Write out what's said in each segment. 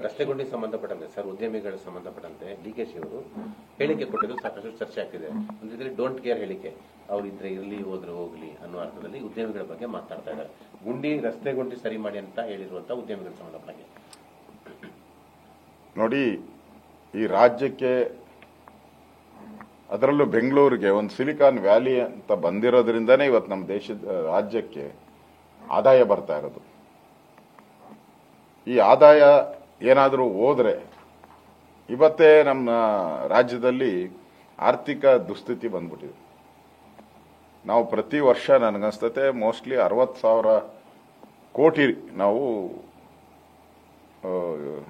ರಸ್ತೆಗೊಂಡಿಗೆ ಸಂಬಂಧಪಟ್ಟಂತೆ ಸರ್, ಉದ್ಯಮಿಗಳಿಗೆ ಸಂಬಂಧಪಟ್ಟಂತೆ ಡಿಕೆಶಿ ಅವರು ಹೇಳಿಕೆ ಕೊಟ್ಟಿದ್ದು ಸಾಕಷ್ಟು ಚರ್ಚೆ ಆಗ್ತಿದೆ. ಒಂದು ರೀತಿಯಲ್ಲಿ ಡೋಂಟ್ ಕೇರ್ ಹೇಳಿಕೆ, ಅವ್ರು ಇದ್ರೆ ಇರಲಿ ಹೋದ್ರೆ ಹೋಗ್ಲಿ ಅನ್ನೋ ಅರ್ಥದಲ್ಲಿ ಉದ್ಯಮಿಗಳ ಬಗ್ಗೆ ಮಾತನಾಡ್ತಾ ಇದ್ದಾರೆ. ರಸ್ತೆ ಗುಂಡಿ ಸರಿ ಮಾಡಿ ಅಂತ ಹೇಳಿರುವಂತ ಉದ್ಯಮಿಗಳ ಸಂಬಂಧಪಟ್ಟಂಗೆ ನೋಡಿ, ಈ ರಾಜ್ಯಕ್ಕೆ ಅದರಲ್ಲೂ ಬೆಂಗಳೂರಿಗೆ ಒಂದು ಸಿಲಿಕಾನ್ ವ್ಯಾಲಿ ಅಂತ ಬಂದಿರೋದ್ರಿಂದನೇ ಇವತ್ತು ನಮ್ಮ ದೇಶದ ರಾಜ್ಯಕ್ಕೆ ಆದಾಯ ಬರ್ತಾ ಇರೋದು. ಈ ಆದಾಯ ಏನಾದರೂ ಹೋದ್ರೆ ಇವತ್ತೇ ನಮ್ಮ ರಾಜ್ಯದಲ್ಲಿ ಆರ್ಥಿಕ ದುಸ್ಥಿತಿ ಬಂದ್ಬಿಟ್ಟಿದೆ. ನಾವು ಪ್ರತಿ ವರ್ಷ ನನಗನ್ಸ್ತತೆ ಮೋಸ್ಟ್ಲಿ 60,000 ಕೋಟಿ ನಾವು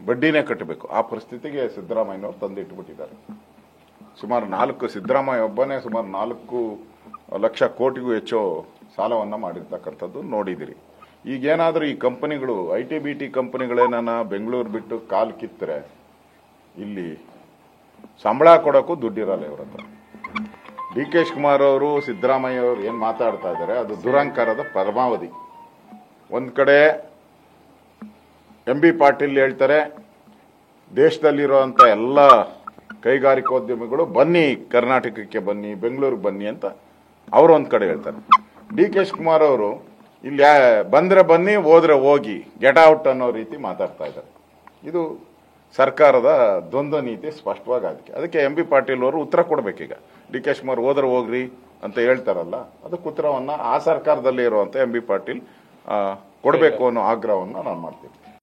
ಬಡ್ಡಿನೇ ಕಟ್ಟಬೇಕು. ಆ ಪರಿಸ್ಥಿತಿಗೆ ಸಿದ್ದರಾಮಯ್ಯನವರು ತಂದಿಟ್ಬಿಟ್ಟಿದ್ದಾರೆ. ಸುಮಾರು ಸಿದ್ದರಾಮಯ್ಯ ಒಬ್ಬನೇ ಸುಮಾರು 4 ಲಕ್ಷ ಕೋಟಿಗೂ ಹೆಚ್ಚು ಸಾಲವನ್ನ ಮಾಡಿರ್ತಕ್ಕಂಥದ್ದು ನೋಡಿದಿರಿ. ಈಗೇನಾದ್ರೂ ಈ ಕಂಪನಿಗಳು IT-BT ಕಂಪನಿಗಳೇನ ಬೆಂಗಳೂರು ಬಿಟ್ಟು ಕಾಲು ಕಿತ್ತರೆ ಇಲ್ಲಿ ಸಂಬಳ ಕೊಡೋಕ್ಕೂ ದುಡ್ಡಿರಲ್ಲ ಇವ್ರ ಹತ್ರ. DK ಶಿವಕುಮಾರ್ ಅವರು ಸಿದ್ದರಾಮಯ್ಯ ಅವರು ಏನ್ ಮಾತಾಡ್ತಾ ಇದ್ದಾರೆ ಅದು ದುರಂಕಾರದ ಪರಮಾವಧಿ. ಒಂದ್ ಕಡೆ MB ಪಾಟೀಲ್ ಹೇಳ್ತಾರೆ ದೇಶದಲ್ಲಿರುವಂತ ಎಲ್ಲ ಕೈಗಾರಿಕೋದ್ಯಮಿಗಳು ಬನ್ನಿ, ಕರ್ನಾಟಕಕ್ಕೆ ಬನ್ನಿ, ಬೆಂಗಳೂರಿಗೆ ಬನ್ನಿ ಅಂತ ಅವರು ಒಂದ್ ಕಡೆ ಹೇಳ್ತಾರೆ. DK ಶಿವಕುಮಾರ್ ಅವರು ಇಲ್ಲಿ ಬಂದ್ರೆ ಬನ್ನಿ, ಹೋದ್ರೆ ಹೋಗಿ, ಗೆಟ್ ಔಟ್ ಅನ್ನೋ ರೀತಿ ಮಾತಾಡ್ತಾ ಇದ್ದಾರೆ. ಇದು ಸರ್ಕಾರದ ದ್ವಂದ್ವ ನೀತಿ ಸ್ಪಷ್ಟವಾಗಿ ಅದಕ್ಕೆ MB ಪಾಟೀಲ್ ಅವರು ಉತ್ತರ ಕೊಡ್ಬೇಕೀಗ. DK ಶಿವಕುಮಾರ್ ಹೋದ್ರೆ ಹೋಗ್ರಿ ಅಂತ ಹೇಳ್ತಾರಲ್ಲ, ಅದಕ್ಕೆ ಉತ್ತರವನ್ನ ಆ ಸರ್ಕಾರದಲ್ಲಿ ಇರುವಂತ MB ಪಾಟೀಲ್ ಕೊಡಬೇಕು ಅನ್ನೋ ಆಗ್ರಹವನ್ನ ನಾನು ಮಾಡ್ತೀನಿ.